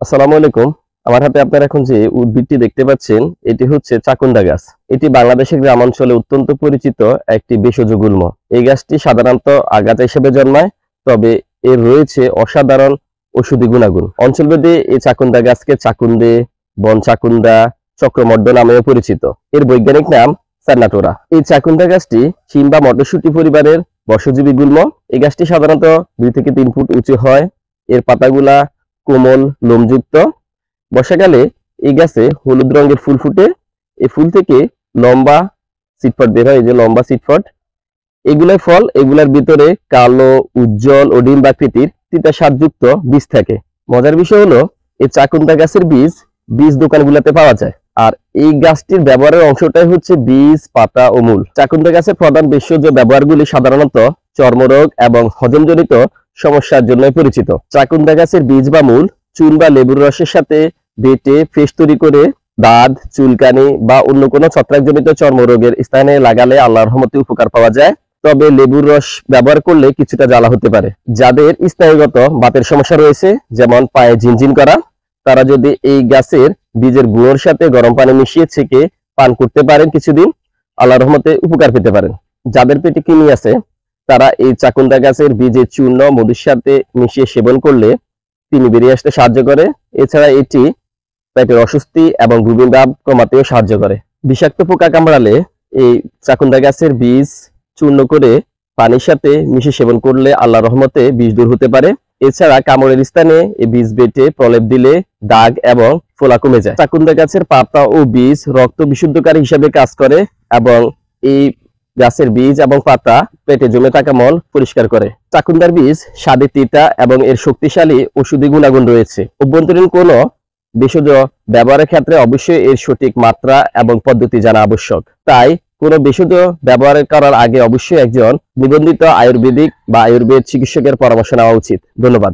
আসসালামু আলাইকুম। আমার হাতে আপনারা এখন যে উদ্ভিদটি দেখতে পাচ্ছেন, এটি হচ্ছে চাকুন্ডা গাছ। এটি বাংলাদেশের গ্রামাঞ্চলে অত্যন্ত পরিচিত একটি ভেষজ গুল্ম। এই গাছটি সাধারণত আগাছা হিসেবে জন্মায়, তবে এর রয়েছে অসাধারণ ঔষধি গুণাগুণ। অঞ্চলভেদে এই চাকুন্ডা গাছকে চাকুন্ডে, বন চাকুন্ডা, চক্রমর্দ নামেও পরিচিত। এর বৈজ্ঞানিক নাম স্যান্নাটোরা। এই চাকুন্ডা গাছটি শিম বা মটরশুঁটি পরিবারের বর্ষজীবী গুল্ম। এই গাছটি সাধারণত 2 থেকে 3 ফুট উঁচু হয়। এর পাতাগুলা কোমল, লোমযুক্ত। বর্ষাকালে এই গাছে হলুদ রঙের ফুল ফুটে। এই ফুল থেকে লম্বা সিটফট বের হয়, এই যে লম্বা সিটফট। এগুলাই ফল। এগুলার ভিতরে কালো, উজ্জ্বল ও ডিম আকৃতির তিতা স্বাদযুক্ত বীজ থাকে। মজার বিষয় হলো, এই চাকুন্ডা গাছের বীজ দোকানগুলোতে পাওয়া যায়। আর এই গাছটির ব্যবহারের অংশটাই হচ্ছে বীজ, পাতা ও মূল। চাকুন্ডা গাছের প্রধান ভেষজ ব্যবহারগুলি সাধারণত চর্মরোগ এবং হজমজনিত সমস্যার জন্য পরিচিত। চাকুন্ডা গাছের বীজ বা মূল চুন বা লেবুর রসের সাথে বেটে পেস্ট তৈরি করে দাঁত, চুলকানি বা অন্য কোনো ছত্রাকজনিত চর্মরোগের স্থানে লাগালে আল্লাহর রহমতে উপকার পাওয়া যায়। তবে লেবুর রস ব্যবহার করলে কিছুটা জ্বালা হতে পারে। যাদের স্নায়ুগত বাতের সমস্যা রয়েছে, যেমন পায়ে ঝিনঝিন করা, তারা যদি এই গাছের বীজের গুঁড়োর সাথে গরম পানি মিশিয়ে ছেঁকে পান করতে পারেন কিছুদিন, আল্লাহর রহমতে উপকার পেতে পারেন। যাদের পেটে কৃমি আছে, তারা এই চাকুন্ডা গাছের বীজের চূর্ণ মধুর সাথে মিশিয়ে সেবন করলে কৃমি বেরিয়ে আসতে সাহায্য করে। এছাড়া এটি পেটের অস্বস্তি এবং বমি ভাব কমাতেও সাহায্য করে। বিষাক্ত পোকা কামড়ালে এই চাকুন্ডা গাছের বীজ চূর্ণ করে পানির সাথে মিশিয়ে সেবন করলে আল্লাহর রহমতে বিষ দূর হতে পারে। এছাড়া কামড়ের স্থানে এই বীজ বেটে প্রলেপ দিলে দাগ এবং ফোলা কমে যায়। চাকুন্ডা গাছের পাতা ও বীজ রক্ত বিশুদ্ধকারী হিসেবে কাজ করে এবং এই গাছের বীজ এবং পাতা পেটে জমে থাকা মল পরিষ্কার করে। চাকুন্ডার বীজ স্বাদে তিতা এবং এর শক্তিশালী ঔষধি গুণাগুণ রয়েছে। অভ্যন্তরীণ কোনো ভেষজ ব্যবহারের ক্ষেত্রে অবশ্যই এর সঠিক মাত্রা এবং পদ্ধতি জানা আবশ্যক। তাই কোনো ভেষজ ব্যবহার করার আগে অবশ্যই একজন নিবন্ধিত আয়ুর্বেদিক বা আয়ুর্বেদ চিকিৎসকের পরামর্শ নেওয়া উচিত। ধন্যবাদ।